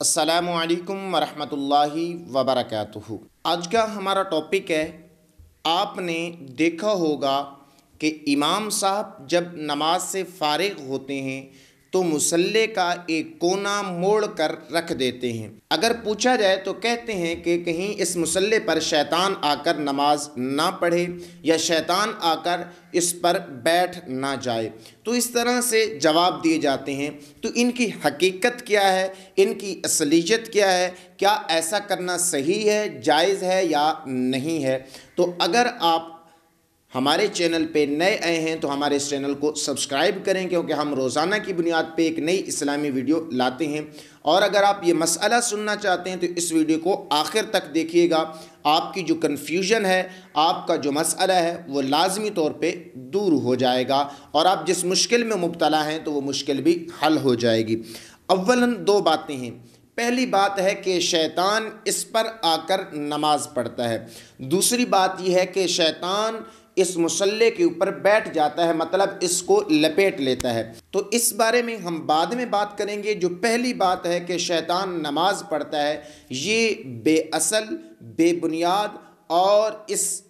अस्सलामु अलैकुम वरहमतुल्लाहि वबरकातुहू। आज का हमारा टॉपिक है, आपने देखा होगा कि इमाम साहब जब नमाज से फारिग होते हैं तो मुसल्ले का एक कोना मोड़ कर रख देते हैं। अगर पूछा जाए तो कहते हैं कि कहीं इस मुसल्ले पर शैतान आकर नमाज ना पढ़े या शैतान आकर इस पर बैठ ना जाए। तो इस तरह से जवाब दिए जाते हैं। तो इनकी हकीकत क्या है, इनकी असलियत क्या है, क्या ऐसा करना सही है, जायज़ है या नहीं है? तो अगर आप हमारे चैनल पे नए आए हैं तो हमारे इस चैनल को सब्सक्राइब करें, क्योंकि हम रोज़ाना की बुनियाद पे एक नई इस्लामी वीडियो लाते हैं। और अगर आप ये मसला सुनना चाहते हैं तो इस वीडियो को आखिर तक देखिएगा। आपकी जो कन्फ्यूजन है, आपका जो मसला है, वो लाजमी तौर पे दूर हो जाएगा और आप जिस मुश्किल में मुब्तला हैं तो वो मुश्किल भी हल हो जाएगी। अव्वलन दो बातें हैं। पहली बात है कि शैतान इस पर आकर नमाज पढ़ता है। दूसरी बात यह है कि शैतान इस मुसल्ले के ऊपर बैठ जाता है, मतलब इसको लपेट लेता है। तो इस बारे में हम बाद में बात करेंगे। जो पहली बात है कि शैतान नमाज पढ़ता है, ये बेअसल, बेबुनियाद और इस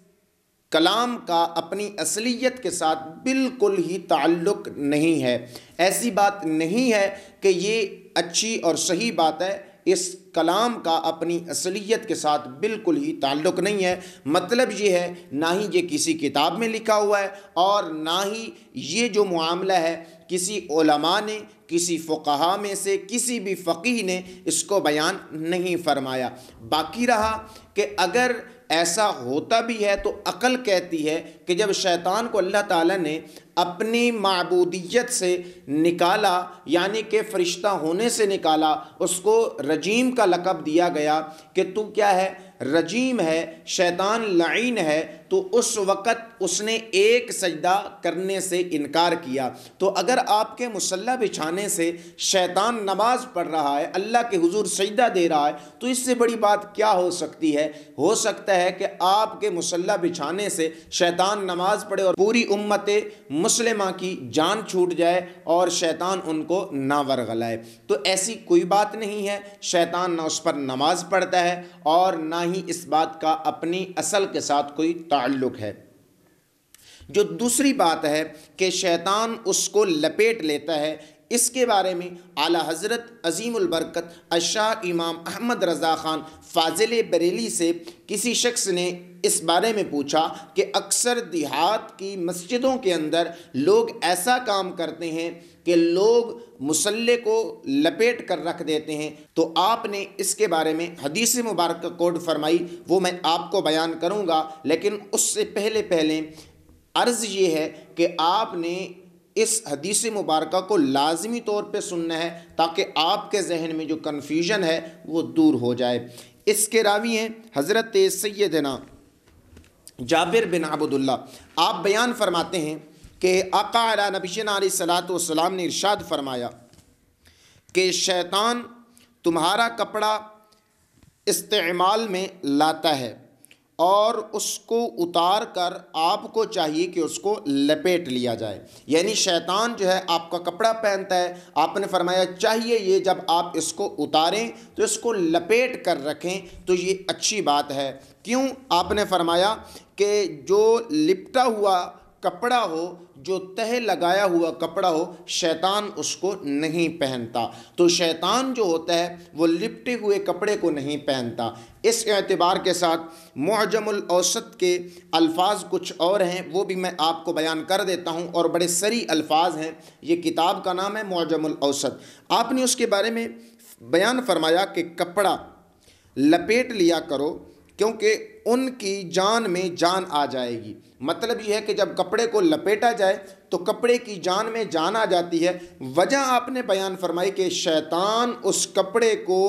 कलाम का अपनी असलियत के साथ बिल्कुल ही ताल्लुक़ नहीं है। ऐसी बात नहीं है कि ये अच्छी और सही बात है। इस कलाम का अपनी असलियत के साथ बिल्कुल ही ताल्लुक़ नहीं है। मतलब ये है, ना ही ये किसी किताब में लिखा हुआ है और ना ही ये जो मामला है किसी उलमा ने, किसी फ़ुक़हा में से किसी भी फ़क़ीह ने इसको बयान नहीं फरमाया। बाकी रहा कि अगर ऐसा होता भी है तो अक़ल कहती है कि जब शैतान को अल्लाह ताला ने अपनी माबूदियत से निकाला, यानी कि फ़रिश्ता होने से निकाला, उसको रजीम का लक़ब दिया गया कि तू क्या है, रजीम है, शैतान लईन है, तो उस वक़्त उसने एक सजदा करने से इनकार किया। तो अगर आपके मुसल्ला बिछाने से शैतान नमाज पढ़ रहा है, अल्लाह के हुजूर सजदा दे रहा है, तो इससे बड़ी बात क्या हो सकती है? हो सकता है कि आपके मुसल्ला बिछाने से शैतान नमाज पढ़े और पूरी उम्मत मुस्लिमा की जान छूट जाए और शैतान उनको ना वरगलाए। तो ऐसी कोई बात नहीं है। शैतान ना उस पर नमाज पढ़ता है और ना ही इस बात का अपनी असल के साथ कोई ताल्लुक़ है। जो दूसरी बात है कि शैतान उसको लपेट लेता है, इसके बारे में आला हज़रत अज़ीमुल बरकत अशाह इमाम अहमद रज़ा ख़ान फ़ाज़िल बरेली से किसी शख्स ने इस बारे में पूछा कि अक्सर देहात की मस्जिदों के अंदर लोग ऐसा काम करते हैं कि लोग मुसल्ले को लपेट कर रख देते हैं। तो आपने इसके बारे में हदीस मुबारक कोड फरमाई, वो मैं आपको बयान करूँगा, लेकिन उससे पहले अर्ज़ ये है कि आपने इस हदीस मुबारक को लाजमी तौर पे सुनना है ताकि आपके जहन में जो कन्फ्यूजन है वो दूर हो जाए। इसके रावी हैं हज़रत सैयदना जाबिर बिन अब्दुल्लाह। आप बयान फरमाते हैं कि आका अला नबीना अलैहिस्सलातु वस्सलाम ने इरशाद फरमाया कि शैतान तुम्हारा कपड़ा इस्तेमाल में लाता है और उसको उतार कर आपको चाहिए कि उसको लपेट लिया जाए। यानी शैतान जो है आपका कपड़ा पहनता है, आपने फरमाया चाहिए ये जब आप इसको उतारें तो इसको लपेट कर रखें, तो ये अच्छी बात है। क्यों? आपने फरमाया कि जो लिपटा हुआ कपड़ा हो, जो तह लगाया हुआ कपड़ा हो, शैतान उसको नहीं पहनता। तो शैतान जो होता है वो लिपटे हुए कपड़े को नहीं पहनता। इस एतबार के साथ मुअजमुल औसत के अल्फाज कुछ और हैं, वो भी मैं आपको बयान कर देता हूँ और बड़े सरी अल्फाज हैं। ये किताब का नाम है मुअजमुल औसत। आपने उसके बारे में बयान फरमाया कि कपड़ा लपेट लिया करो क्योंकि उनकी जान में जान आ जाएगी। मतलब यह है कि जब कपड़े को लपेटा जाए तो कपड़े की जान में जान आ जाती है। वजह आपने बयान फरमाई कि शैतान उस कपड़े को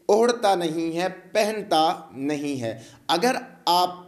ओढ़ता नहीं है, पहनता नहीं है। अगर आप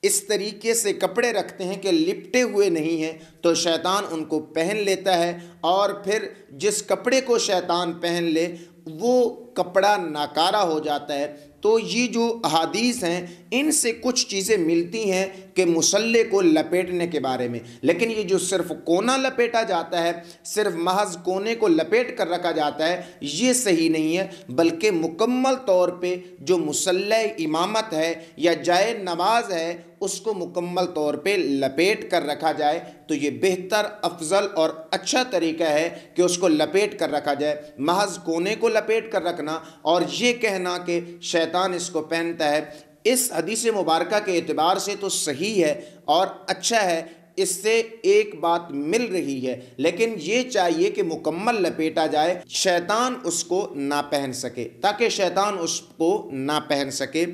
इस तरीके से कपड़े रखते हैं कि लिपटे हुए नहीं हैं तो शैतान उनको पहन लेता है और फिर जिस कपड़े को शैतान पहन ले वो کپڑا ناکارہ ہو جاتا ہے۔ تو یہ جو احادیث ہیں ان سے کچھ چیزیں ملتی ہیں کہ مصلی کو لپیٹنے کے بارے میں، لیکن یہ جو صرف کونا لپیٹا جاتا ہے، صرف محض کونے کو لپیٹ کر رکھا جاتا ہے، یہ صحیح نہیں ہے، بلکہ مکمل طور پہ جو مصلی امامت ہے یا جائے نماز ہے اس کو مکمل طور پہ لپیٹ کر رکھا جائے، تو یہ بہتر، افضل اور اچھا طریقہ ہے کہ اس کو لپیٹ کر رکھا جائے۔ محض کونے کو لپیٹ کر رکھنا اور یہ کہنا کہ شیطان اس کو پہنتا ہے، اس حدیث مبارکہ کے اعتبار سے تو صحیح ہے اور اچھا ہے، اس سے ایک بات مل رہی ہے، لیکن یہ چاہیے کہ مکمل لپیٹا جائے، شیطان اس کو نہ پہن سکے، تاکہ شیطان اس کو نہ پہن سکے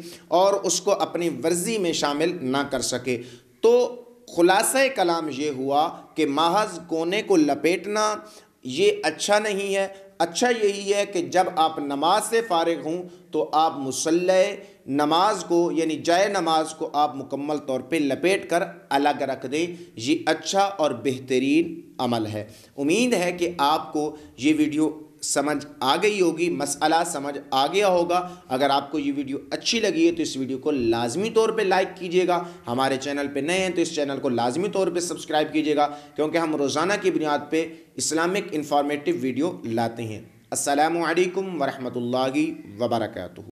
اور اس کو اپنی ورزی میں شامل نہ کر سکے۔ تو خلاصہ کلام یہ ہوا کہ محض کونے کو لپیٹنا یہ اچھا نہیں ہے، اچھا یہی ہے کہ جب آپ نماز سے فارغ ہوں تو آپ مصلی نماز کو یعنی جائے نماز کو آپ مکمل طور پہ لپیٹ کر الگ رکھ دیں، یہ اچھا اور بہترین عمل ہے۔ امید ہے کہ آپ کو یہ ویڈیو سمجھ آ گئی ہوگی، مسئلہ سمجھ آ گیا ہوگا۔ اگر آپ کو یہ ویڈیو اچھی لگی ہے تو اس ویڈیو کو لازمی طور پہ لائک کیجیے گا، ہمارے چینل پہ نئے ہیں تو اس چینل کو لازمی طور پہ سبسکرائب کیجیے گا، کیونکہ ہم روزانہ کی بنیاد پہ اسلامک انفارمیٹیو ویڈیو لاتے ہیں۔ السلام علیکم ورحمۃ اللہ وبرکاتہ۔